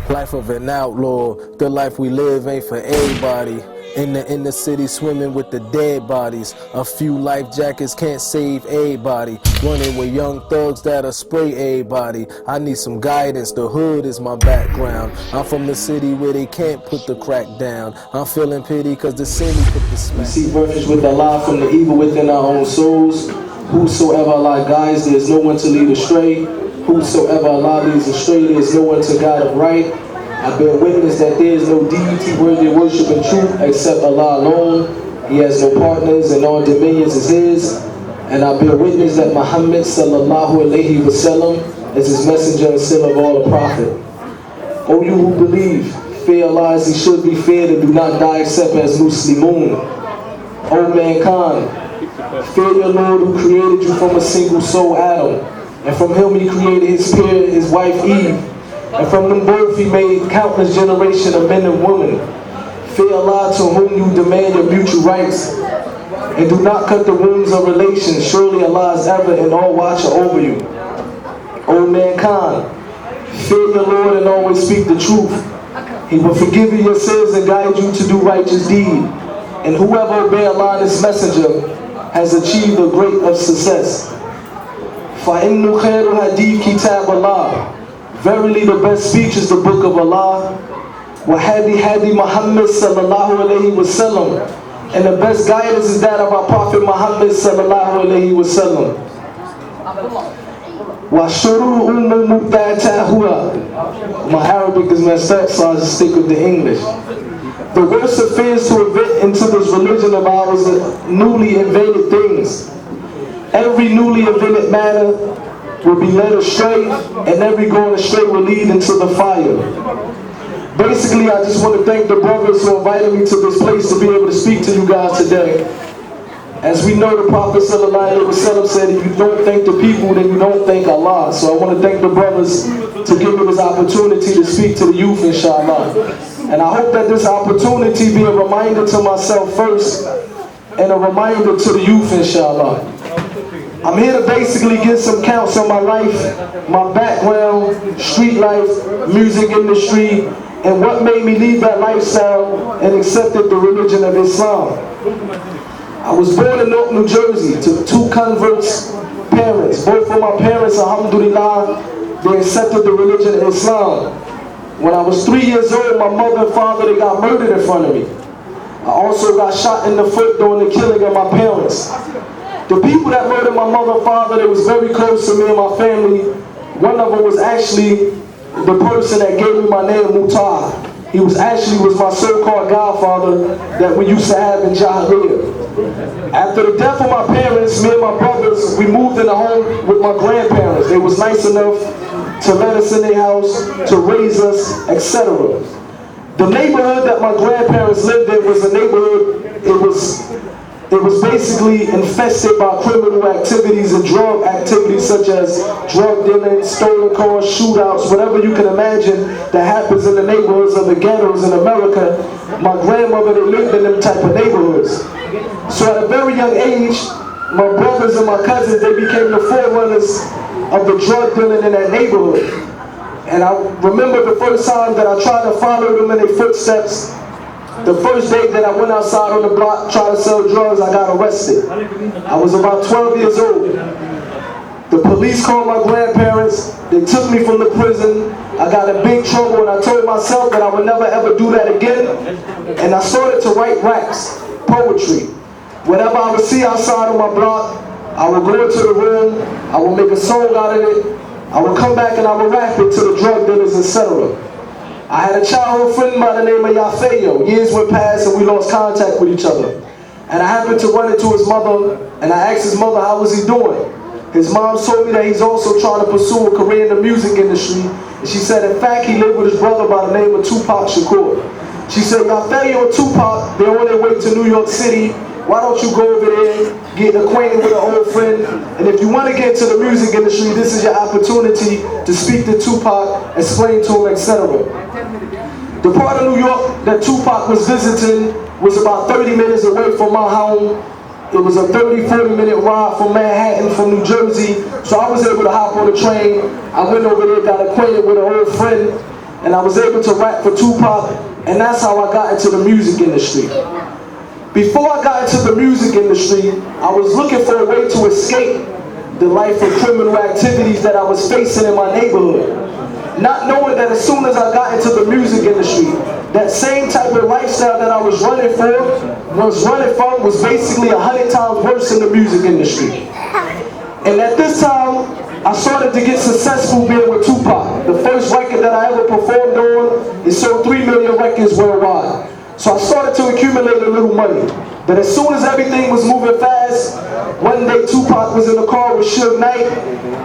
Life of an outlaw, the life we live ain't for everybody. In the inner city swimming with the dead bodies. A few life jackets can't save everybody. Running with young thugs that'll spray everybody. I need some guidance, the hood is my background. I'm from the city where they can't put the crack down. I'm feeling pity cause the city put the smack. We seek refuge with Allah from the evil within our own souls. Whosoever Allah guides, there is no one to lead astray. Whosoever Allah leads astray, there is no one to guide upright. I bear witness that there is no deity worthy of worship and truth except Allah alone. He has no partners and all dominions is His. And I bear witness that Muhammad sallallahu alaihi wasallam is His messenger and seal of all the prophet. O you who believe, fear Allah as He should be feared and do not die except as Muslimun. O mankind, fear your Lord who created you from a single soul, Adam. And from him He created his peer, his wife Eve. And from them both He made countless generations of men and women. Fear Allah to whom you demand your mutual rights. And do not cut the wounds of relations. Surely Allah is ever and all watcher over you. O mankind, fear your Lord and always speak the truth. He will forgive you your sins and guide you to do righteous deed. And whoever obey Allah and His messenger has achieved a great of success. فَإِنُّ خَيْرُ هَدِيثِ كِتَابَ اللَّهِ. Verily the best speech is the book of Allah. وَهَدِي هَدِي Muhammad sallallahu alayhi wasallam. And the best guidance is that of our Prophet Muhammad sallallahu alayhi wasallam. وَشُرُرُ أُمُّ مُبْتَعَتَهُوَا. My Arabic is messed up, so I'll just stick with the English. The worst affairs to invent into this religion of ours are newly invented things. Every newly invented matter will be led astray, and every going astray will lead into the fire. Basically, I just want to thank the brothers who invited me to this place to be able to speak to you guys today. As we know, the Prophet ﷺ said, if you don't thank the people, then you don't thank Allah. So I want to thank the brothers to give me this opportunity to speak to the youth, inshallah. And I hope that this opportunity be a reminder to myself first, and a reminder to the youth, inshallah. I'm here to basically give some counts on my life, my background, street life, music industry, and what made me leave that lifestyle and accepted the religion of Islam. I was born in Newark, New Jersey, to two converts parents. Both of my parents, alhamdulillah, they accepted the religion of Islam. When I was 3 years old, my mother and father, they got murdered in front of me. I also got shot in the foot during the killing of my parents. The people that murdered my mother and father, they was very close to me and my family. One of them was actually the person that gave me my name, Mutah. He was my so-called godfather that we used to have in Jahiliyyah. After the death of my parents, me and my brothers, we moved in a home with my grandparents. They was nice enough to let us in their house, to raise us, etc. The neighborhood that my grandparents lived in was a neighborhood, it was basically infested by criminal activities and drug activities such as drug dealing, stolen cars, shootouts, whatever you can imagine that happens in the neighborhoods of the ghettos in America. My grandmother, they lived in them type of neighborhoods. So at a very young age, my brothers and my cousins, they became the forerunners of the drug dealing in that neighborhood. And I remember the first time that I tried to follow them in their footsteps. The first day that I went outside on the block trying to sell drugs, I got arrested. I was about 12 years old. The police called my grandparents. They took me from the prison. I got in big trouble and I told myself that I would never ever do that again. And I started to write raps, poetry. Whenever I would see outside on my block, I would go into the room, I would make a song out of it, I would come back and I would rap it to the drug dealers, etc. I had a childhood friend by the name of Yafeyo. Years went past and we lost contact with each other. And I happened to run into his mother and I asked his mother how was he doing. His mom told me that he's also trying to pursue a career in the music industry. And she said in fact he lived with his brother by the name of Tupac Shakur. She said Yafeyo and Tupac, they're on their way to New York City. Why don't you go over there, get acquainted with an old friend, and if you want to get into the music industry, this is your opportunity to speak to Tupac, explain to him, etc. The part of New York that Tupac was visiting was about 30 minutes away from my home. It was a 30-40 minute ride from Manhattan, from New Jersey, so I was able to hop on the train. I went over there, got acquainted with an old friend, and I was able to rap for Tupac, and that's how I got into the music industry. Before I got into the music industry, I was looking for a way to escape the life of criminal activities that I was facing in my neighborhood. Not knowing that as soon as I got into the music industry, that same type of lifestyle that I was running from was basically 100 times worse in the music industry. And at this time, I started to get successful being with Tupac. The first record that I ever performed on, it sold 3 million records worldwide. So I started to accumulate a little money. But as soon as everything was moving fast, one day Tupac was in a car with Suge Knight.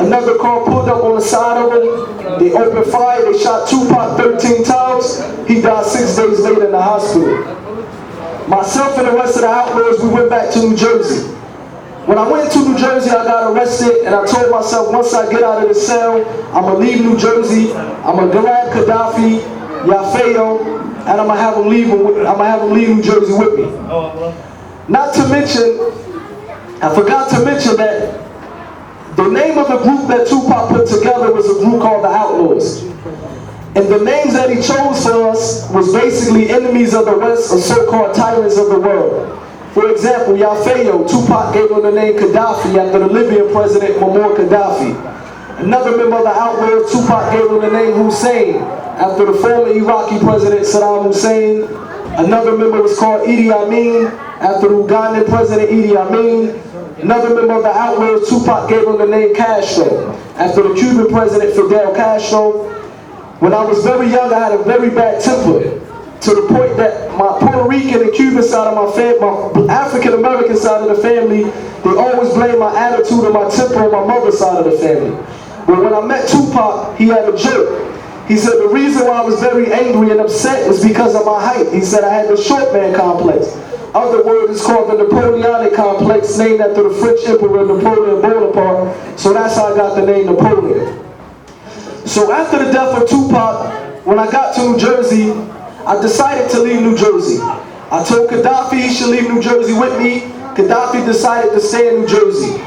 Another car pulled up on the side of him. They opened fire. They shot Tupac 13 times. He died 6 days later in the hospital. Myself and the rest of the Outlawz, we went back to New Jersey. When I went to New Jersey, I got arrested, and I told myself, once I get out of the cell, I'm going to leave New Jersey. I'm going to grab Gaddafi, Yafeo, and I'm going to have him leave New Jersey with me. Not to mention, I forgot to mention that the name of the group that Tupac put together was a group called the Outlawz. And the names that he chose for us was basically enemies of the West or so-called tyrants of the world. For example, Yafeo, Tupac gave him the name Gaddafi after the Libyan president Muammar Gaddafi. Another member of the Outlawz, Tupac gave him the name Hussein after the former Iraqi president Saddam Hussein. Another member was called Idi Amin after the Ugandan president Idi Amin. Another member of the Outlawz, Tupac gave him the name Castro after the Cuban president Fidel Castro. When I was very young, I had a very bad temper, to the point that my Puerto Rican and Cuban side of my family, my African American side of the family, they always blame my attitude and my temper on my mother's side of the family. But when I met Tupac, he had a joke. He said the reason why I was very angry and upset was because of my height. He said I had the short man complex. Other word is called the Napoleonic complex, named after the French Emperor Napoleon Bonaparte. So that's how I got the name Napoleon. So after the death of Tupac, when I got to New Jersey, I decided to leave New Jersey. I told Gaddafi he should leave New Jersey with me. Gaddafi decided to stay in New Jersey.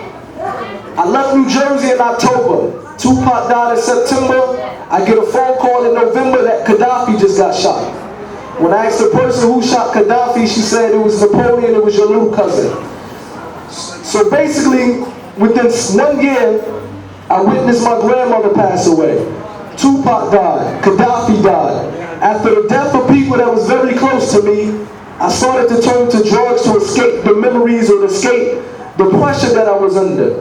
I left New Jersey in October. Tupac died in September. I get a phone call in November that Gaddafi just got shot. When I asked the person who shot Gaddafi, she said it was Napoleon, it was your little cousin. So basically, within 1 year, I witnessed my grandmother pass away. Tupac died. Gaddafi died. After the death of people that was very close to me, I started to turn to drugs to escape the memories or escape the pressure that I was under.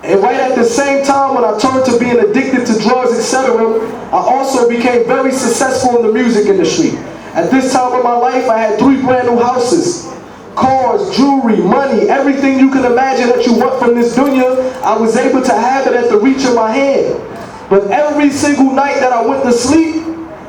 And right at the same time, when I turned to being addicted to drugs, etc., I also became very successful in the music industry. At this time of my life, I had 3 brand new houses, cars, jewelry, money, everything you can imagine that you want from this dunya, I was able to have it at the reach of my hand. But every single night that I went to sleep,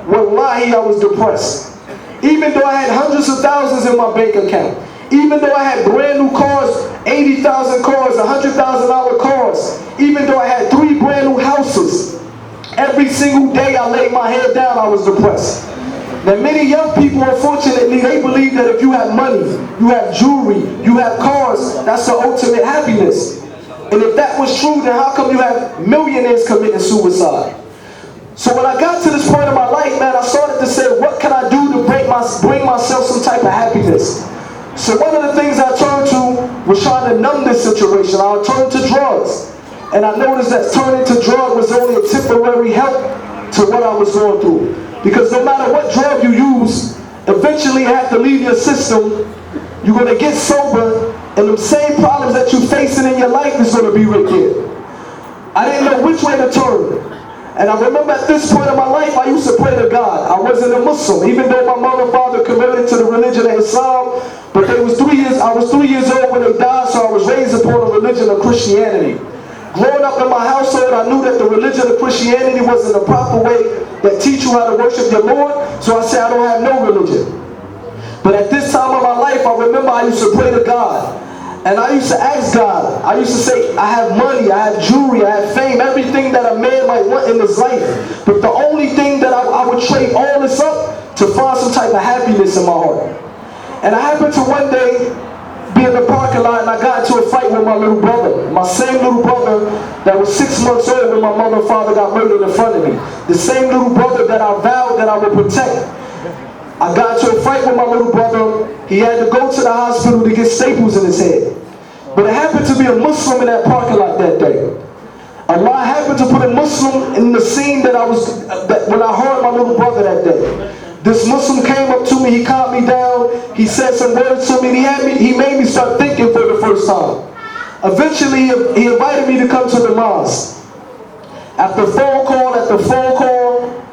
wallahi, I was depressed. Even though I had hundreds of thousands in my bank account, even though I had brand new cars, 80,000 cars, $100,000 cars, even though I had 3 brand new houses, every single day I laid my head down, I was depressed. Now many young people, unfortunately, they believe that if you have money, you have jewelry, you have cars, that's the ultimate happiness. And if that was true, then how come you have millionaires committing suicide? So when I got to this point in my life, man, I started to say, what can I do to bring myself some type of happiness? So one of the things I turned to was trying to numb this situation. I turned to drugs. And I noticed that turning to drugs was only a temporary help to what I was going through. Because no matter what drug you use, eventually you have to leave your system. You're going to get sober, and the same problems that you're facing in your life is going to be right there. I didn't know which way to turn. And I remember at this point in my life, I used to pray to God. I wasn't a Muslim, even though my mother and father converted to the religion of Islam. But I was 3 years old when they died, so I was raised upon the religion of Christianity. Growing up in my household, I knew that the religion of Christianity wasn't the proper way that teach you how to worship your Lord. So I said, I don't have no religion. But at this time of my life, I remember I used to pray to God. And I used to ask God, I used to say, I have money, I have jewelry, I have fame, everything that a man might want in his life. But the only thing that I would trade all this up to find some type of happiness in my heart. And I happened to one day be in the parking lot and I got into a fight with my little brother. My same little brother that was 6 months old when my mother and father got murdered in front of me. The same little brother that I vowed that I would protect. I got into a fight with my little brother. He had to go to the hospital to get staples in his head. But it happened to be a Muslim in that parking lot that day. Allah happened to put a Muslim in the scene when I heard my little brother that day. This Muslim came up to me, he calmed me down, he said some words to me, and he made me start thinking for the first time. Eventually, he invited me to come to the mosque. After phone call,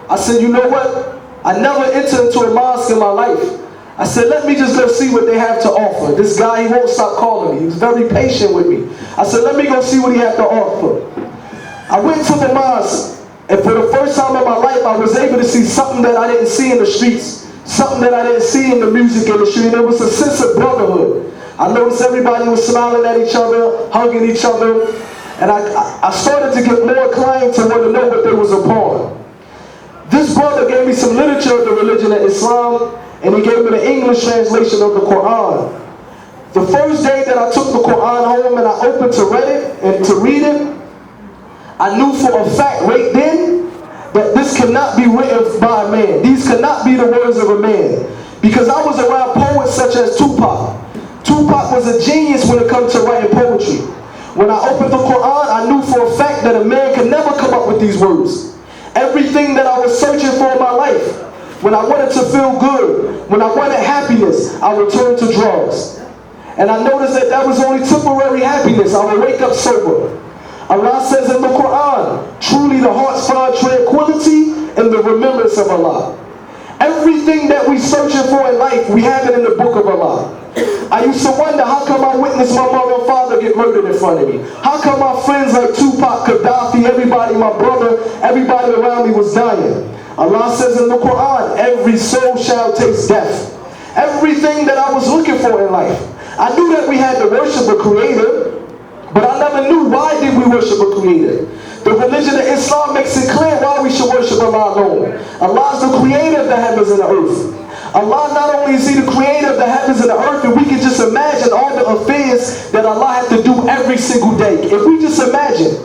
I said, you know what? I never entered into a mosque in my life. I said, let me just go see what they have to offer. This guy, he won't stop calling me. He was very patient with me. I said, let me go see what he had to offer. I went to the mosque, and for the first time in my life, I was able to see something that I didn't see in the streets, something that I didn't see in the music industry, and it was a sense of brotherhood. I noticed everybody was smiling at each other, hugging each other, and I started to get more inclined to want to know what they was upon. This brother gave me some literature of the religion of Islam, and he gave me the English translation of the Quran. The first day that I took the Quran home and I opened to read it, I knew for a fact right then that this cannot be written by a man. These cannot be the words of a man. Because I was around poets such as Tupac. Tupac was a genius when it comes to writing poetry. When I opened the Quran, I knew for a fact that a man could never come up with these words. Everything that I was searching for in my life, when I wanted to feel good, when I wanted happiness, I would turn to drugs. And I noticed that that was only temporary happiness. I would wake up sober. Allah says in the Quran, truly the hearts find tranquility in the remembrance of Allah. Everything that we searching for in life, we have it in the book of Allah. I used to wonder, how come I witnessed my mother and father get murdered in front of me? How come my friends like Tupac, Gaddafi, everybody, my brother, everybody around me was dying? Allah says in the Quran, every soul shall taste death. Everything that I was looking for in life. I knew that we had to worship a creator, but I never knew why did we worship a creator. The religion of Islam makes it clear why we should worship Allah alone. Allah is the creator of the heavens and the earth. Allah not only is He the creator of the heavens and the earth, and we can just imagine all the affairs that Allah had to do every single day. If we just imagine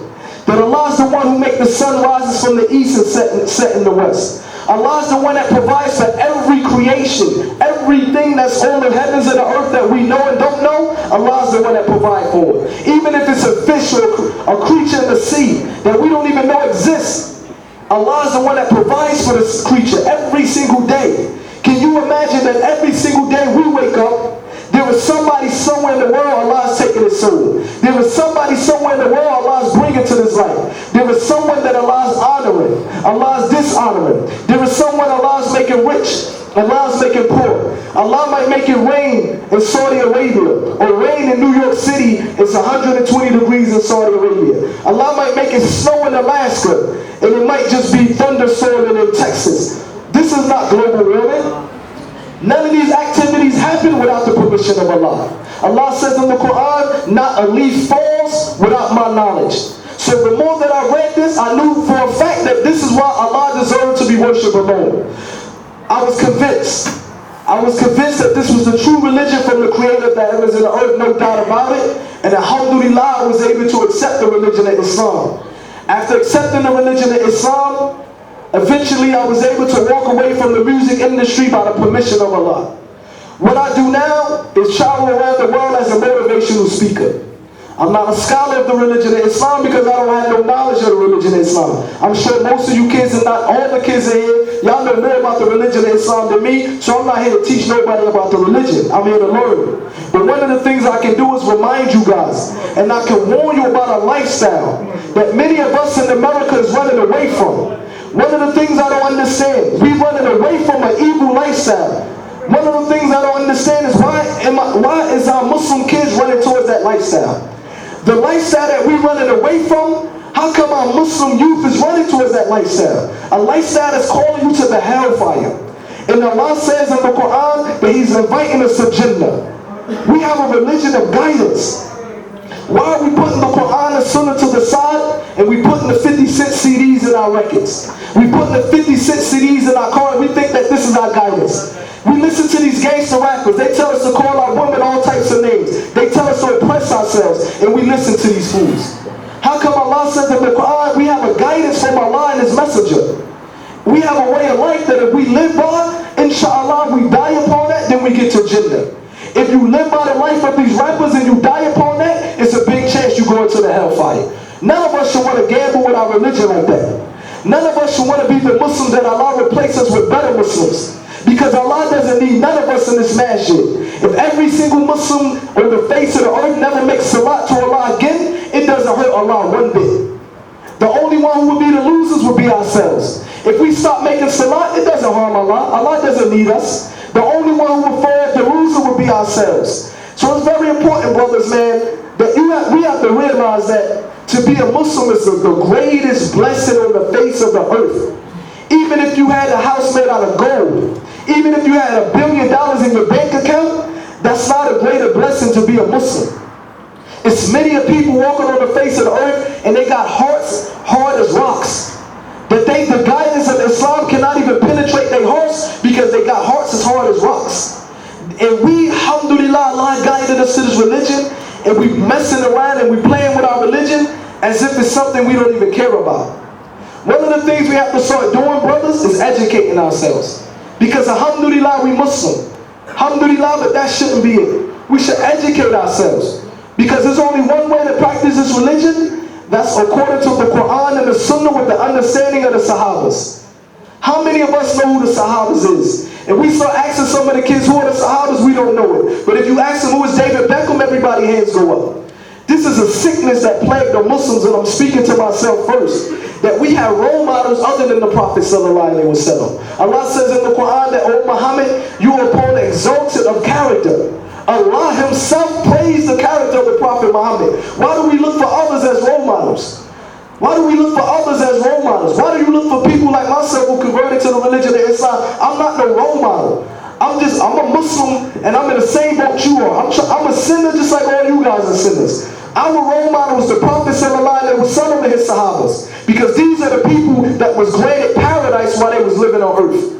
that Allah is the one who makes the sun rises from the east and set in the west. Allah is the one that provides for every creation, everything that's on the heavens and the earth that we know and don't know. Allah is the one that provides for it. Even if it's a fish or a creature in the sea that we don't even know exists, Allah is the one that provides for this creature every single day. Can you imagine that every single day we wake up, there is somebody somewhere in the world Allah is taking his soul. There is somebody somewhere in the world Allah is bringing to this life. There is someone that Allah is honoring. Allah is dishonoring. There is someone Allah is making rich. Allah is making poor. Allah might make it rain in Saudi Arabia, or rain in New York City. It's 120 degrees in Saudi Arabia. Allah might make it snow in Alaska, and it might just be thunderstorming in Texas. This is not global warming. None of these activities happen without the permission of Allah. Allah says in the Quran, not a leaf falls without my knowledge. So the more that I read this, I knew for a fact that this is why Allah deserved to be worshipped alone. I was convinced. I was convinced that this was the true religion from the creator of the heavens and the earth, no doubt about it. And alhamdulillah, I was able to accept the religion of Islam. After accepting the religion of Islam, eventually I was able to walk away from the music industry by the permission of Allah. What I do now is travel around the world as a motivational speaker. I'm not a scholar of the religion of Islam because I don't have no knowledge of the religion of Islam. I'm sure most of you kids, and not all the kids in here, y'all know more about the religion of Islam than me, so I'm not here to teach nobody about the religion. I'm here to learn. But one of the things I can do is remind you guys, and I can warn you about a lifestyle that many of us in America is running away from. One of the things I don't understand, we're running away from an evil lifestyle. One of the things I don't understand is why is our Muslim kids running towards that lifestyle? The lifestyle that we're running away from, how come our Muslim youth is running towards that lifestyle? A lifestyle that's calling you to the hellfire. And Allah says in the Quran that He's inviting us to Jannah. We have a religion of guidance. Why are we putting the Quran and Sunnah to the side and we putting the 50-cent CDs in our records? We putting the 50-cent CDs in our car and we think that this is our guidance. We listen to these gangster rappers. They tell us to call our women all types of names. and we listen to these fools? How come Allah says in the Quran we have a guidance from Allah and His Messenger? We have a way of life that if we live by, inshallah, we die upon that, then we get to Jannah. If you live by the life of these rappers and you die upon that, it's a big chance you go into the hellfire. None of us should want to gamble with our religion like that. None of us should want to be the Muslims that Allah replaces with better Muslims. Because Allah doesn't need none of us in this masjid. If every single Muslim on the face of the earth never makes salat to Allah again, it doesn't hurt Allah one bit. The only one who would be the losers would be ourselves. If we stop making salat, it doesn't harm Allah. Allah doesn't need us. The only one who would fall, the loser would be ourselves. So it's very important, brothers, man, that we have to realize that to be a Muslim is the greatest blessing on the face of the earth. Even if you had a house made out of gold, even if you had $1 billion in your bank account, that's not a greater blessing to be a Muslim. It's many of people walking on the face of the earth and they got hearts hard as rocks. That the guidance of Islam cannot even penetrate their hearts because they got hearts as hard as rocks. And we, alhamdulillah, Allah guided us to this religion, and we messing around and we playing with our religion as if it's something we don't even care about. One of the things we have to start doing, brothers, is educating ourselves. Because alhamdulillah, we Muslim. Alhamdulillah, but that shouldn't be it. We should educate ourselves. Because there's only one way to practice this religion. That's according to the Quran and the Sunnah with the understanding of the Sahabas. How many of us know who the Sahabas is? And we start asking some of the kids who are the Sahabas, we don't know it. But if you ask them who is David Beckham, everybody's hands go up. This is a sickness that plagued the Muslims, and I'm speaking to myself first. That we have role models other than the Prophet sallallahu alaihi wasallam. Allah says in the Quran that, O Muhammad, you are upon the exalted of character. Allah Himself praised the character of the Prophet Muhammad. Why do we look for others as role models? Why do we look for others as role models? Why do you look for people like myself who converted to the religion of Islam? I'm not no role model. I'm a Muslim and I'm in the same boat you are. I'm a sinner just like all you guys are sinners. Our role model is the Prophet sallallahu alaihi wasallam and his Sahabas. Because these are the people that was granted paradise while they was living on earth.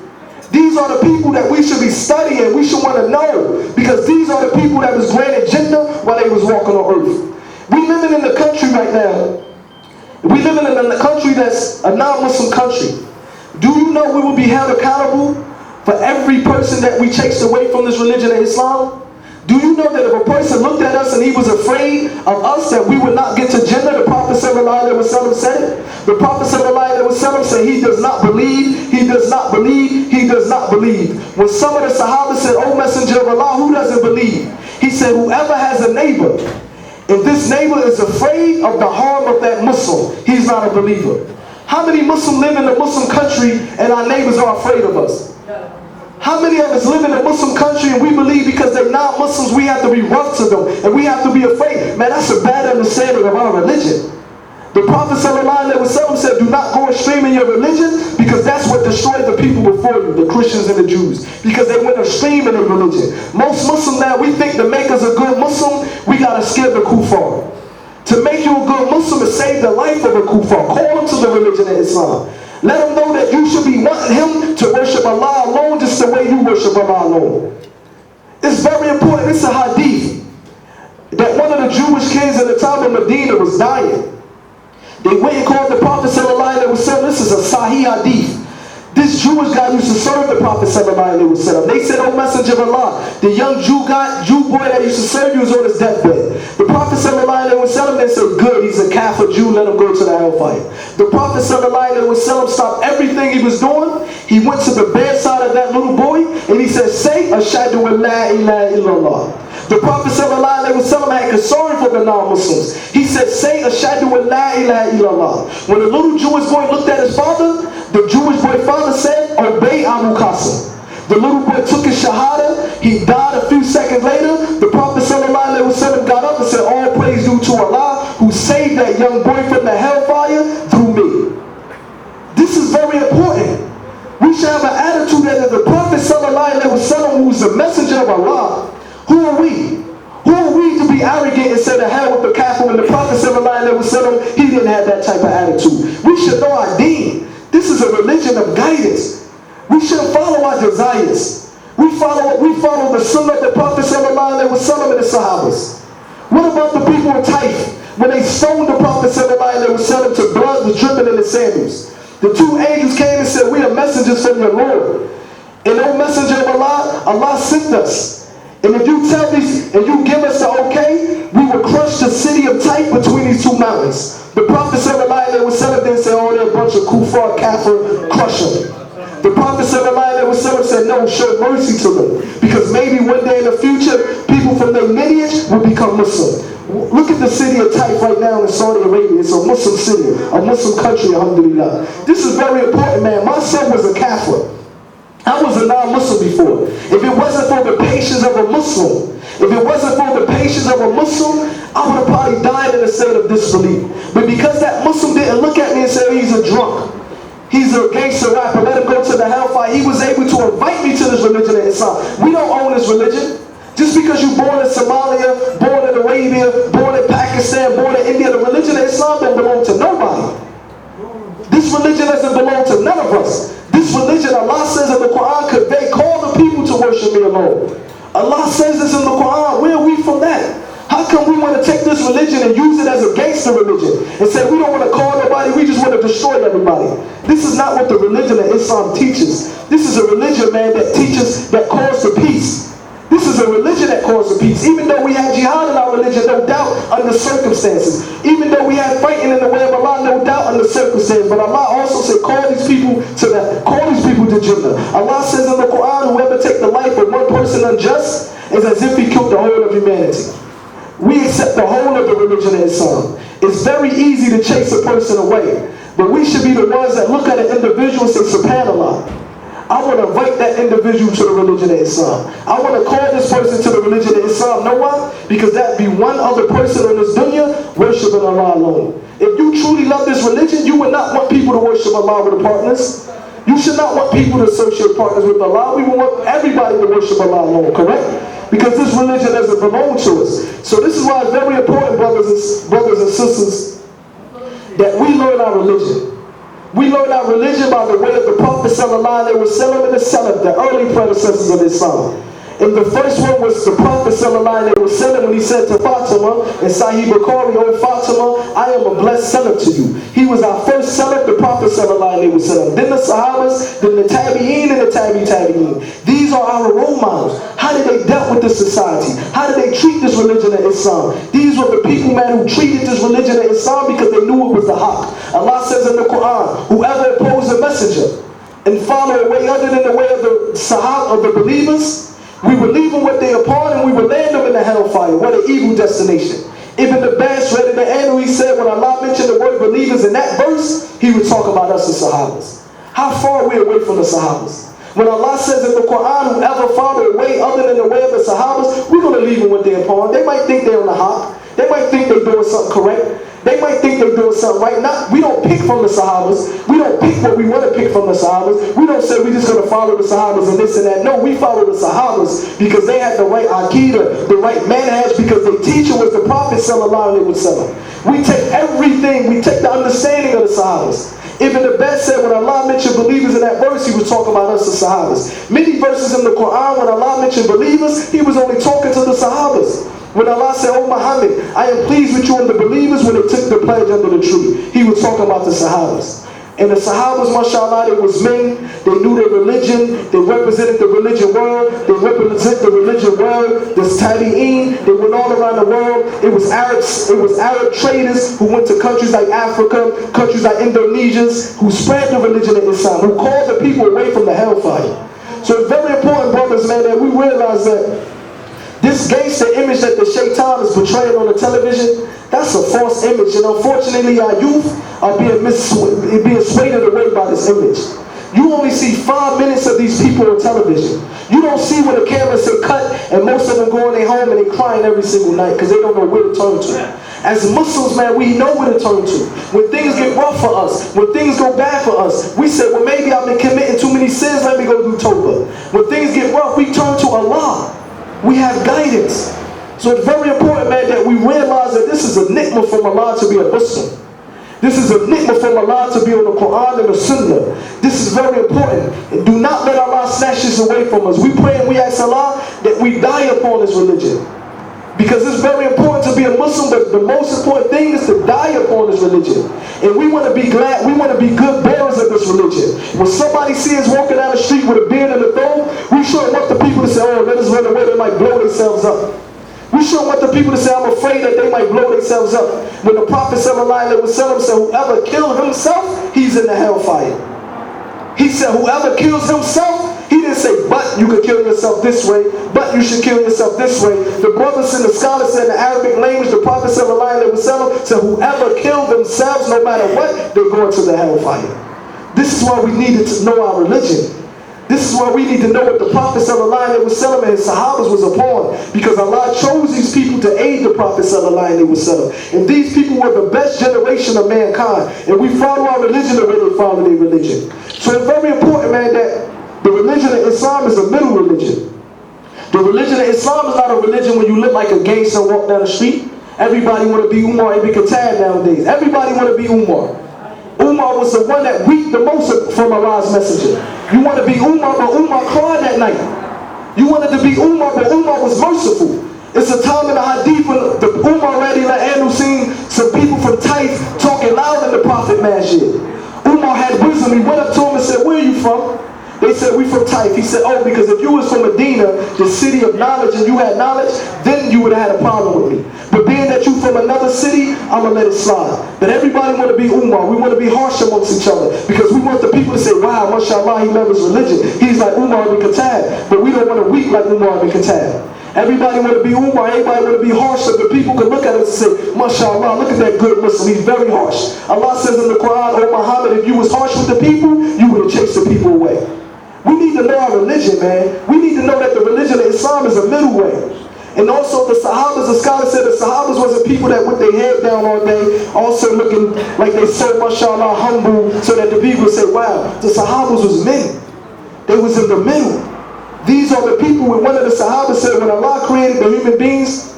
These are the people that we should be studying, we should want to know, because these are the people that was granted Jannah while they was walking on earth. We living in the country right now. We living in a country that's a non-Muslim country. Do you know we will be held accountable for every person that we chased away from this religion of Islam? Do you know that if a person looked at us and he was afraid of us that we would not get to Jannah, the Prophet sallallahu alaihi wasallam said it? The Prophet sallallahu alaihi wasallam said he does not believe, he does not believe, he does not believe. When some of the Sahaba said, O Messenger of Allah, who doesn't believe? He said, whoever has a neighbor, if this neighbor is afraid of the harm of that Muslim, he's not a believer. How many Muslims live in a Muslim country and our neighbors are afraid of us? How many of us live in a Muslim country and we believe because they're not Muslims we have to be rough to them and we have to be afraid? Man, that's a bad understanding of our religion. The Prophet ﷺ said, do not go astray in your religion, because that's what destroyed the people before you, the Christians and the Jews, because they went astray in their religion. Most Muslims now, we think to make us a good Muslim, we got to scare the kuffar. To make you a good Muslim is save the life of a kuffar. Call them to the religion of Islam. Let them know that you should be wanting him to worship Allah alone just the way you worship Allah alone. It's very important. It's a hadith that one of the Jewish kings in the time of Medina was dying. They went and called the Prophet sallallahu alaihi wasallam. This is a Sahih hadith. This Jewish guy used to serve the Prophet sallallahu alaihi wasallam. They said, O Messenger of Allah, the young Jew boy that used to serve you is on his deathbed. The Prophet sallallahu alaihi wasallam, they said, good, he's a Kafir Jew, let him go to the hellfire. The Prophet sallallahu alaihi wasallam stopped everything he was doing. He went to the bedside of that little boy and he said, say, Ashhadu an la ilaha illallah. The Prophet ﷺ had concern for the non-Muslims. He said, say, Ashhadu an la ilaha illallah. When the little Jewish boy looked at his father, the Jewish boy father said, obey Abu Qasim. The little boy took his shahada. He died a few seconds later. The Prophet ﷺ got up and said, all praise due to Allah, who saved that young boy from the hellfire through me. This is very important. We should have an attitude that if the Prophet ﷺ, who is the messenger of Allah, who are we? Who are we to be arrogant and say the hell with the kafir when the Prophet ﷺ, he didn't have that type of attitude? We should know our deen. This is a religion of guidance. We shouldn't follow our desires. We follow the sunnah of the Prophet ﷺ and the Sahabas. What about the people in Taif? When they stoned the Prophet ﷺ, they were selling to blood was dripping in his sandals. The two angels came and said, we are messengers from your Lord. And O messenger of Allah, Allah sent us. And if you tell these, and you give us the okay, we will crush the city of Taif between these two mountains. The Prophet ﷺ didn't say, oh, they're a bunch of kuffar, kafir, crush them. The Prophet ﷺ said, no, show mercy to them. Because maybe one day in the future, people from their lineage will become Muslim. Look at the city of Taif right now in Saudi Arabia. It's a Muslim city, a Muslim country, alhamdulillah. This is very important, man. My son was a kafir. I was a non-Muslim before. If it wasn't for the patience of a Muslim, if it wasn't for the patience of a Muslim, I would have probably died in a state of disbelief. But because that Muslim didn't look at me and say, oh, he's a drunk, he's a gangster rapper, let him go to the hellfire, he was able to invite me to this religion of Islam. We don't own this religion. Just because you're born in Somalia, born in Arabia, born in Pakistan, born in India, the religion of Islam don't belong to nobody. This religion doesn't belong to none of us. This religion, Allah says in the Quran, could they call the people to worship me alone? Allah says this in the Quran. Where are we from that? How come we want to take this religion and use it as a gangster religion and say we don't want to call nobody, we just want to destroy everybody? This is not what the religion of Islam teaches. This is a religion, man, that teaches, that calls for peace. This is a religion that calls for peace. Even though we have jihad in our religion, no doubt, under circumstances. Even though we have fighting in the way of Allah, no doubt, under circumstances. But Allah also said, call these people to Jannah. Allah says in the Quran, whoever take the life of one person unjust is as if he killed the whole of humanity. We accept the whole of the religion of Islam. It's very easy to chase a person away. But we should be the ones that look at an individual and say, subhanallah, I want to invite that individual to the religion of Islam. I want to call this person to the religion of Islam. Know why? Because that be one other person on this dunya worshiping Allah alone. If you truly love this religion, you would not want people to worship Allah with partners. You should not want people to associate partners with Allah. We would want everybody to worship Allah alone, correct? Because this religion doesn't belong to us. So this is why it's very important, brothers and sisters, that we learn our religion. We learn our religion by the way of the Prophet ﷺ and the Salaf, the early predecessors of Islam. And the first one was the Prophet ﷺ when he said to Fatima in Sahih Bukhari, oh Fatima, I am a blessed Salaf to you. He was our first Salaf, the Prophet ﷺ. Then the Sahabas, then the Tabi'een and the Tabi'een. These are our role models. How did they dealt with this society? How did they treat this religion of Islam? These were the people, man, who treated this religion of Islam because they knew it was the haqq. Allah says in the Quran, whoever opposed the messenger and follow a way other than the way of the Sahaba, of the believers, we will leave them what they are upon and we will land them in the hellfire. What an evil destination. Ibn Abbas read in the end, he said when Allah mentioned the word believers in that verse, he would talk about us as Sahabas. How far are we away from the Sahabas? When Allah says in the Quran, whoever follow a way other than the way of the Sahabas, we're going to leave them what they're upon. They might think they're on the haqq. They might think they're doing something correct. They might think they're doing something right. We don't pick from the Sahabas. We don't pick what we want to pick from the Sahabas. We don't say we're just going to follow the Sahabas and this and that. No, we follow the Sahabas because they had the right Aqidah, the right manhaj, because their teacher was the Prophet ﷺ. We take everything, we take the understanding of the Sahabas. Ibn Abbas said when Allah mentioned believers in that verse, he was talking about us as Sahabas. Many verses in the Quran, when Allah mentioned believers, he was only talking to the Sahabas. When Allah said, oh Muhammad, I am pleased with you and the believers when they took the pledge under the tree, he was talking about the Sahabas. And the Sahabas, mashallah, they was men, they knew their religion, they represented the religion world, they represent the religion world, the Tabi'een, they went all around the world. It was Arab traders who went to countries like Africa, countries like Indonesia, who spread the religion of Islam, who called the people away from the hellfire. So it's very important, brothers, man, that we realize that this gangster image that the shaitan is portraying on the television, that's a false image. And unfortunately, our youth are being swayed away by this image. You only see 5 minutes of these people on television. You don't see when the camera say cut and most of them go in their home and they crying every single night because they don't know where to turn to. As Muslims, man, we know where to turn to. When things get rough for us, when things go bad for us, we say, well, maybe I've been committing too many sins, let me go do tawbah. When things get rough, we turn to Allah. We have guidance. So it's very important, man, that we realize that this is a ni'mah from Allah to be a Muslim. This is a ni'mah from Allah to be on the Quran and the Sunnah. This is very important. And do not let Allah snatch this away from us. We pray and we ask Allah that we die upon this religion. Because it's very important to be a Muslim, but the most important thing is to die upon this religion. And we want to be glad, we want to be good bearers of this religion. When somebody sees us walking down the street with a beard and a thumb, we shouldn't want the people to say, oh, let us run away, they might blow themselves up. We shouldn't want the people to say, I'm afraid that they might blow themselves up. When the Prophet ﷺ said, whoever killed himself, he's in the hellfire. He said, whoever kills himself, he didn't say, but you could kill yourself this way, but you should kill yourself this way. The brothers and the scholars said in the Arabic language, the Prophet ﷺ said, whoever killed themselves, no matter what, they're going to the hellfire. This is why we needed to know our religion. This is why we need to know what the Prophet ﷺ and his Sahabas was upon. Because Allah chose these people to aid the Prophet ﷺ. And these people were the best generation of mankind. And we follow our religion the way they follow their religion. So it's very important, man, that the religion of Islam is a middle religion. The religion of Islam is not a religion when you look like a gangster and walk down the street. Everybody want to be Umar ibn Khattab nowadays. Everybody want to be Umar. Umar was the one that wept the most from Allah's messenger. You want to be Umar, but Umar cried that night. You wanted to be Umar, but Umar was merciful. It's a time in the hadith when the Umar radiallahu seen some people from Taif talking loud in the Prophet masjid. Umar had wisdom. He went up to him and said, where are you from? They said, we from Taif. He said, oh, because if you was from Medina, the city of knowledge, and you had knowledge, then you would have had a problem with me. But being that you from another city, I'm going to let it slide. But everybody want to be Umar. We want to be harsh amongst each other. Because we want the people to say, wow, mashallah, he loves his religion. He's like Umar ibn Khattab. But we don't want to weep like Umar ibn Khattab. Everybody want to be Umar. Everybody want to be harsh so the people can look at us and say, mashallah, look at that good Muslim. He's very harsh. Allah says in the Quran, oh Muhammad, if you was harsh with the people, you would have chased the people away. We need to know our religion, man. We need to know that the religion of Islam is a middle way. And also the Sahabas, the scholars said the Sahabas wasn't people that with their head down all day, also looking like they so mashallah humble, so that the people would say, wow, the Sahabas was men. They was in the middle. These are the people, when one of the Sahabas said, when Allah created the human beings,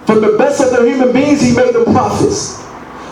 from the best of the human beings, he made them prophets.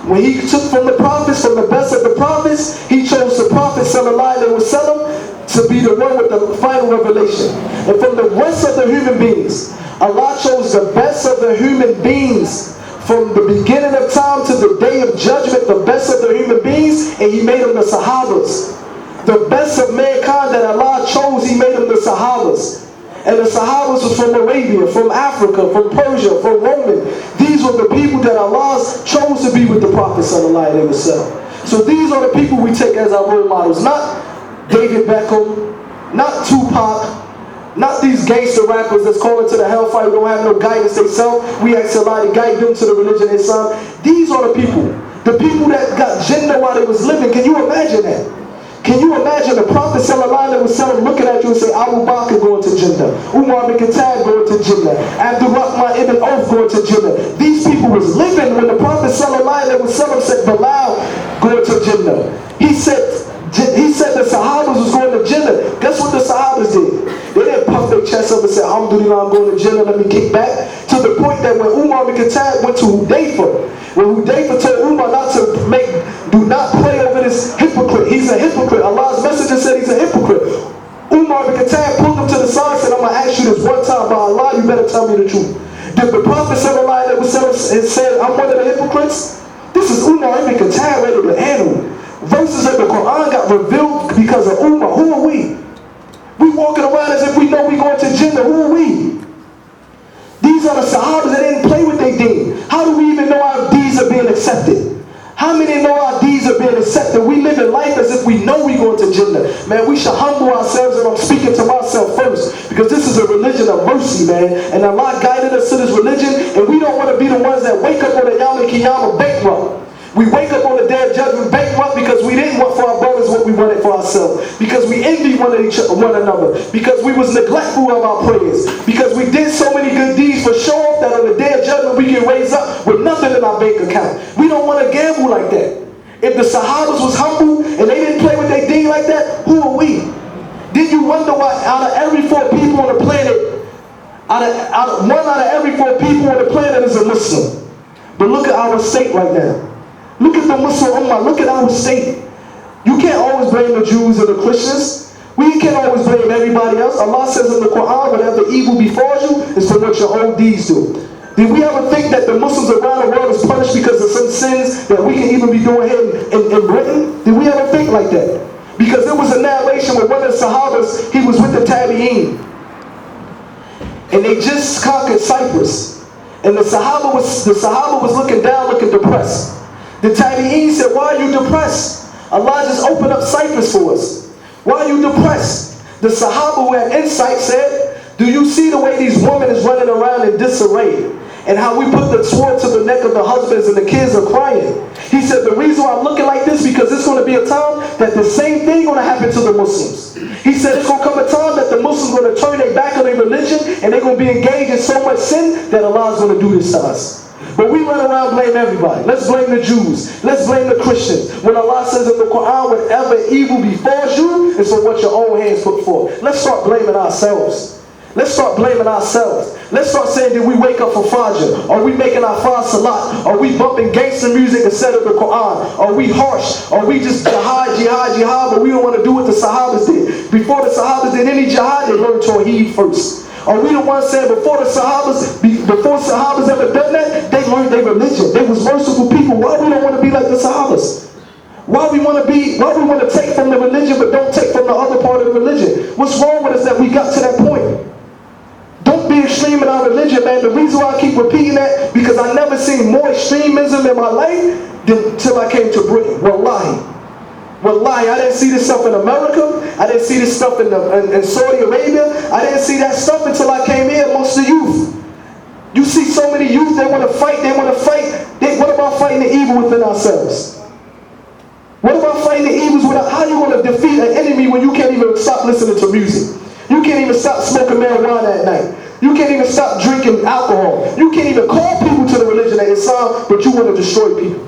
When he took from the prophets, from the best of the prophets, he chose the Prophet ﷺ to be the one with the final revelation. And from the rest of the human beings, Allah chose the best of the human beings from the beginning of time to the day of judgment, the best of the human beings, and he made them the Sahabas. The best of mankind that Allah chose, he made them the Sahabas. And the Sahabas was from Arabia, from Africa, from Persia, from Roman. These were the people that Allah chose to be with the Prophet ﷺ. So these are the people we take as our role models. Not David Beckham, not Tupac, not these gangster rappers that's calling to the hellfire, who don't have no guidance themselves. We ask Allah to guide them to the religion of Islam. These are the people that got Jannah while they was living. Can you imagine that? Can you imagine the Prophet ﷺ looking at you and say, Abu Bakr going to Jannah, Umar ibn Khattab going to Jannah, Abdul Rahman ibn Auf going to Jannah. These people was living when the Prophet ﷺ said, Bilal going to Jannah. He said the Sahabas was going to Jannah. Guess what the Sahabas did? They didn't puff their chest up and say, Alhamdulillah, I'm going to Jannah, let me kick back. To the point that when Umar ibn Khattab went to Hudayfa, when Hudayfa told Umar do not play over this hypocrite. He's a hypocrite. Allah's messenger said he's a hypocrite. Umar ibn Khattab pulled him to the side and said, I'm going to ask you this one time, by Allah, you better tell me the truth. Did the Prophet said, I'm one of the hypocrites? This is Umar ibn Khattab ready to handle. Verses of the Quran got revealed because of Umar. Who are we? We walking around as if we know we going to Jannah. Who are we? These are the Sahabas that didn't play with their deen. How do we even know our deeds are being accepted? How many know our deeds are being accepted? We live in life as if we know we're going to Jannah. Man, we should humble ourselves, and I'm speaking to myself first, because this is a religion of mercy, man. And Allah guided us to this religion, and we don't want to be the ones that wake up on the Yawm al-Qiyamah bankrupt. We wake up on the day of judgment bankrupt because we didn't want for our brothers what we wanted for ourselves. Because we envied one another. Because we was neglectful of our prayers. Because we did so many good deeds for show off that on the day of judgment we can raise up with nothing in our bank account. We don't want to gamble like that. If the Sahabas was humble and they didn't play with their deen like that, who are we? Did you wonder why out of every 4 people on the planet, one out of every 4 people on the planet is a Muslim? But look at our state right now. Look at the Muslim Ummah. Look at our state. You can't always blame the Jews or the Christians. We can't always blame everybody else. Allah says in the Quran, whatever evil befalls you is from what your own deeds do. Did we ever think that the Muslims around the world is punished because of some sins that we can even be doing here in Britain? Did we ever think like that? Because there was a narration where one of the Sahabas, he was with the Tabi'een. And they just conquered Cyprus. And the Sahaba was looking down, looking depressed. The Tabi'een said, why are you depressed? Allah just opened up Cyprus for us. Why are you depressed? The Sahaba who had insight said, do you see the way these women is running around in disarray? And how we put the sword to the neck of the husbands and the kids are crying. He said, the reason why I'm looking like this, because it's going to be a time that the same thing going to happen to the Muslims. He said it's going to come a time that the Muslims going to turn their back on their religion and they're going to be engaged in so much sin that Allah is going to do this to us. But we run around blame everybody. Let's blame the Jews. Let's blame the Christians. When Allah says in the Quran, whatever evil befalls you is from what your own hands put forth. Let's start blaming ourselves. Let's start blaming ourselves. Let's start saying that we wake up for Fajr. Are we making our Fajr Salat? Are we bumping gangster music instead of the Quran? Are we harsh? Are we just jihad, jihad, jihad, but we don't want to do what the Sahabas did? Before the Sahabas did any jihad, they learned Tawheed first. Are we the ones saying before Sahabas ever done that, they learned their religion? They was merciful people. Why we don't want to be like the Sahabas? Why we want to take from the religion but don't take from the other part of the religion? What's wrong with us that we got to that point? Don't be extreme in our religion, man. The reason why I keep repeating that, because I never seen more extremism in my life than till I came to Britain. Wallahi. Wallahi, I didn't see this stuff in America. I didn't see this stuff in Saudi Arabia. I didn't see that stuff until I came here amongst the youth. You see so many youth, they want to fight, what about fighting the evil within ourselves? What about fighting the evils without, how are you going to defeat an enemy when you can't even stop listening to music? You can't even stop smoking marijuana at night. You can't even stop drinking alcohol. You can't even call people to the religion of Islam, but you want to destroy people.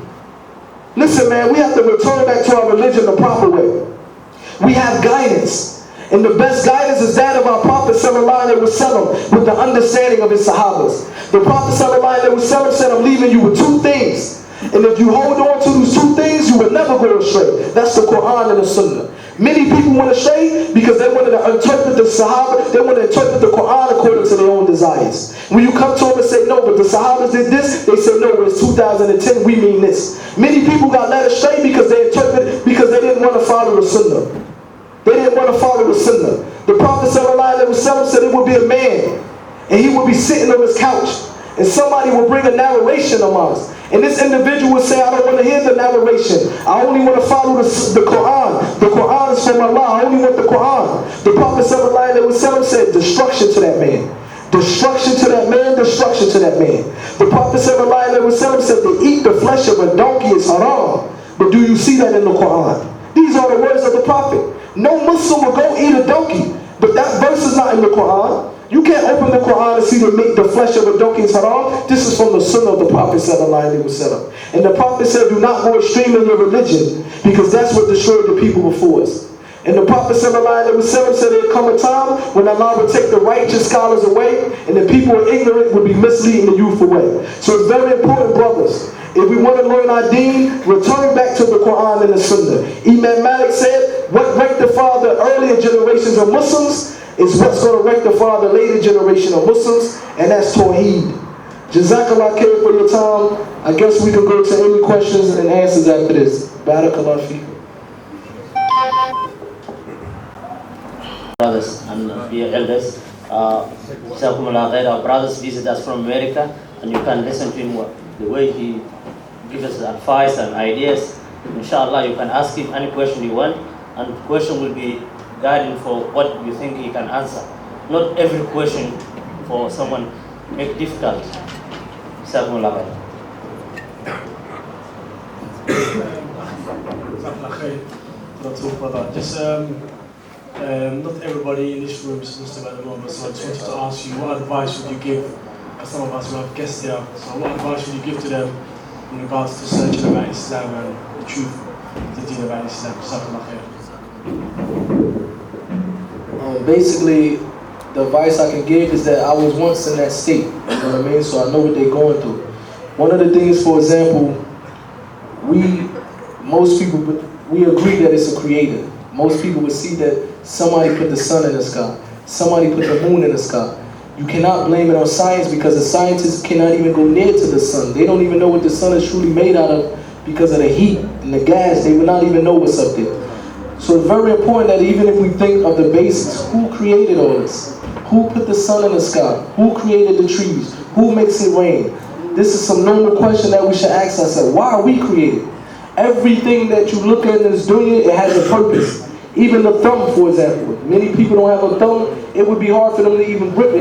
Listen, man, we have to return back to our religion the proper way. We have guidance. And the best guidance is that of our Prophet sallallahu alaihi wasallam with the understanding of his Sahabas. The Prophet sallallahu alaihi wasallam said, I'm leaving you with two things. And if you hold on to those two things, you will never go astray. That's the Quran and the Sunnah. Many people want to stray because they want to interpret the Sahaba, they want to interpret the Quran according to their own desires. When you come to them and say, no, but the Sahabas did this, they say, no, it's 2010, we mean this. Many people got led astray because they didn't want to follow the Sunnah. They didn't want to follow the Sunnah. The Prophet ﷺ said it would be a man, and he would be sitting on his couch, and somebody would bring a narration amongst. And this individual would say, I don't want to hear the narration. I only want to follow the Quran. The Quran is from Allah. I only want the Quran. The Prophet ﷺ said, destruction to that man. Destruction to that man, destruction to that man. The Prophet ﷺ said to eat the flesh of a donkey is haram. But do you see that in the Quran? These are the words of the Prophet. No Muslim will go eat a donkey. But that verse is not in the Quran. You can't open the Quran and see the flesh of a donkey is haram. This is from the Sunnah of the Prophet ﷺ. And the Prophet said, do not go extreme in your religion, because that's what destroyed the people before us. And the Prophet ﷺ said there would come a time when Allah would take the righteous scholars away, and the people who are ignorant would be misleading the youth away. So it's very important, brothers. If we want to learn our deen, return back to the Quran and the Sunnah. Imam Malik said, what rectified the earlier generations of Muslims is what's going to rectify the later generation of Muslims, and that's Tawheed. Jazakallah khair for your time. I guess we can go to any questions and answers after this. Barakallah feekum. Brothers and dear elders, our brothers visit us from America, and you can listen to him the way he gives us advice and ideas. Inshallah, you can ask him any question you want, and the question will be guiding for what you think he can answer. Not every question for someone make difficult. Just not everybody in this room is Muslim at the moment, so I just wanted to ask you, what advice would you give, as some of us who have guests here, so what advice would you give to them in regards to searching about Islam and the truth of the deen about Islam? Basically, the advice I can give is that I was once in that state, you know what I mean? So I know what they're going through. One of the things, for example, most people agree that it's a creator. most people would see that somebody put the sun in the sky. Somebody put the moon in the sky. You cannot blame it on science because the scientists cannot even go near to the sun. They don't even know what the sun is truly made out of because of the heat and the gas. They would not even know what's up there. So it's very important that even if we think of the basics, who created all this? Who put the sun in the sky? Who created the trees? Who makes it rain? This is some normal question that we should ask ourselves. Why are we created? Everything that you look at in this dunya, it has a purpose. Even the thumb, for example. Many people don't have a thumb. It would be hard for them to even grip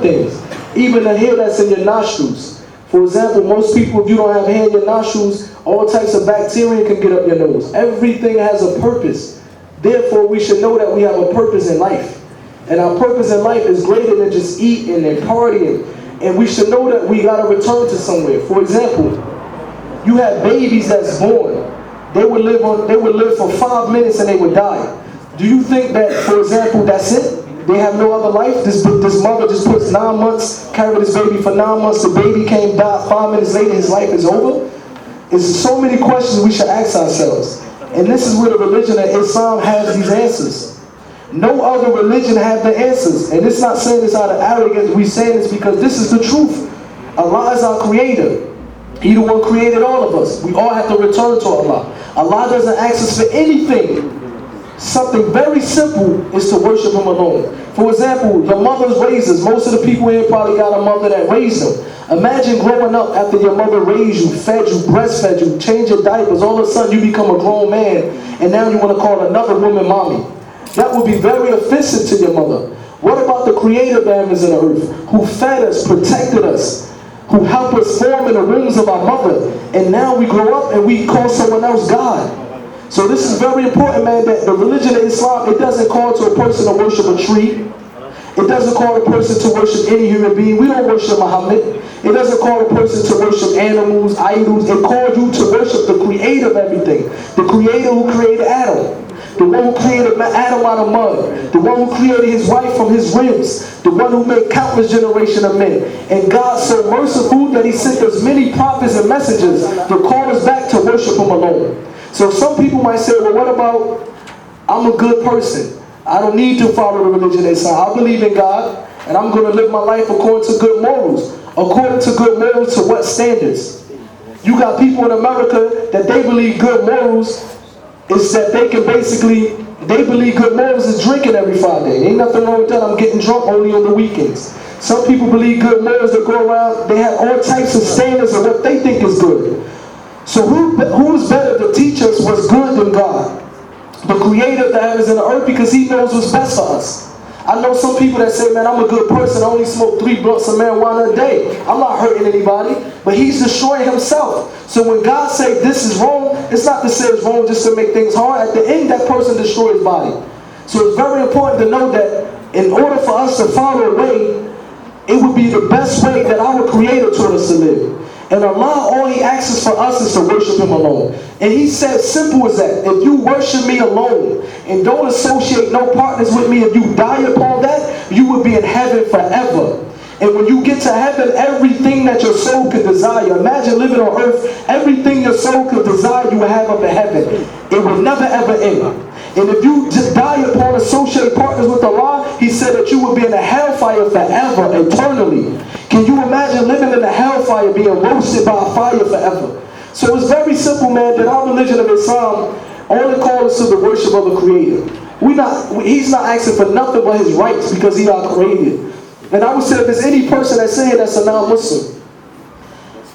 things. Even the hair that's in your nostrils. For example, most people, if you don't have hair in your nostrils, all types of bacteria can get up your nose. Everything has a purpose. Therefore, we should know that we have a purpose in life. And our purpose in life is greater than just eating and partying. And we should know that we got to return to somewhere. For example, you have babies that's born. They would live for 5 minutes and they would die. Do you think that, for example, that's it? They have no other life? This mother just puts 9 months, carried this baby for 9 months, the baby came, died, 5 minutes later, his life is over? There's so many questions we should ask ourselves. And this is where the religion of Islam has these answers. No other religion have the answers. And it's not saying this out of arrogance, we saying this because this is the truth. Allah is our creator. He the one created all of us. We all have to return to Allah. Allah doesn't ask us for anything. Something very simple is to worship Him alone. For example, your mother's raised us. Most of the people here probably got a mother that raised them. Imagine growing up after your mother raised you, fed you, breastfed you, changed your diapers. All of a sudden you become a grown man and now you want to call another woman mommy. That would be very offensive to your mother. What about the creator of the heavens and the earth, who fed us, protected us, who helped us form in the wombs of our mother, and now we grow up and we call someone else God? So this is very important, man, that the religion of Islam, it doesn't call to a person to worship a tree. It doesn't call a person to worship any human being. We don't worship Muhammad. It doesn't call a person to worship animals, idols. It calls you to worship the creator of everything. The creator who created Adam. The one who created Adam out of mud. The one who created his wife from his ribs. The one who made countless generations of men. And God so merciful that He sent us many prophets and messengers to call us back to worship Him alone. So some people might say, well, what about, I'm a good person. I don't need to follow the religion of Islam. I believe in God, and I'm going to live my life according to good morals. According to good morals, to what standards? You got people in America that they believe good morals is that they can basically, they believe good morals is drinking every Friday. Ain't nothing wrong with that. I'm getting drunk only on the weekends. Some people believe good morals that go around, they have all types of standards of what they think is good. So who is better to teach us what's good than God? The creator of the heavens and the earth, because He knows what's best for us. I know some people that say, man, I'm a good person, I only smoke 3 blunts of marijuana a day. I'm not hurting anybody, but he's destroying himself. So when God says this is wrong, it's not to say it's wrong just to make things hard. At the end, that person destroys his body. So it's very important to know that in order for us to follow a way, it would be the best way that our creator taught us to live. And Allah, all He asks for us is to worship Him alone. And He said, simple as that. If you worship me alone and don't associate no partners with me, if you die upon that, you will be in heaven forever. And when you get to heaven, everything that your soul could desire, imagine living on earth, everything your soul could desire, you will have up in heaven. It will never ever end. And if you just die upon associate partners with Allah, He said that you will be in the hellfire forever, eternally. Can you imagine living in the hellfire, being roasted by a fire forever? So it's very simple, man, that our religion of Islam only calls us to the worship of the Creator. He's not asking for nothing but His rights because He's our Creator. And I would say if there's any person that's saying that's a non-Muslim,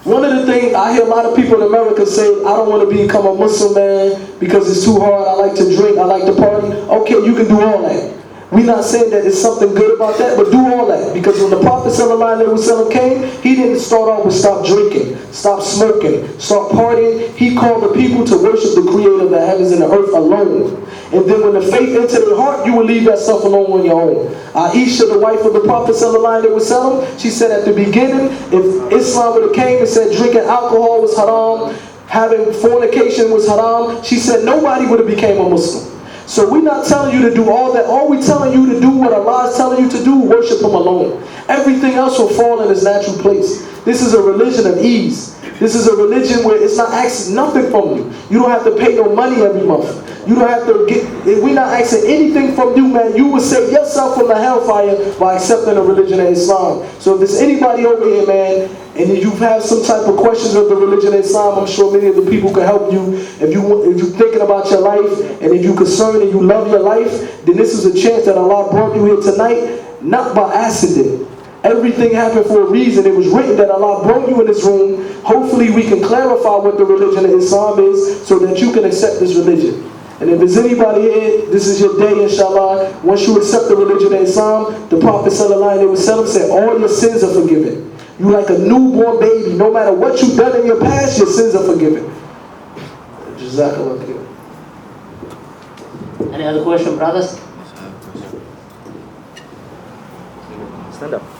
one of the things I hear a lot of people in America say, I don't want to become a Muslim, man, because it's too hard. I like to drink, I like to party. Okay, you can do all that. We're not saying that there's something good about that, but do all that. Because when the Prophet ﷺ came, he didn't start off with stop drinking, stop smoking, start partying. He called the people to worship the Creator of the heavens and the earth alone. And then when the faith entered their heart, you will leave that stuff alone on your own. Aisha, the wife of the Prophet ﷺ, she said at the beginning, if Islam would have came and said drinking alcohol was haram, having fornication was haram, she said nobody would have became a Muslim. So we're not telling you to do all that. All we're telling you to do what Allah is telling you to do, worship Him alone. Everything else will fall in its natural place. This is a religion of ease. This is a religion where it's not asking nothing from you. You don't have to pay no money every month. You don't have to get, we're not asking anything from you, man. You will save yourself from the hellfire by accepting the religion of Islam. So if there's anybody over here, man, and if you have some type of questions of the religion of Islam, I'm sure many of the people can help you. If you're thinking about your life, and if you're concerned and you love your life, then this is a chance that Allah brought you here tonight, not by accident. Everything happened for a reason. It was written that Allah brought you in this room. Hopefully we can clarify what the religion of Islam is so that you can accept this religion. And if there's anybody here, this is your day, inshallah. Once you accept the religion of Islam, the Prophet ﷺ said, all your sins are forgiven. You like a newborn baby. No matter what you've done in your past, your sins are forgiven. Jazakallah khair. Any other question, brothers? Stand up.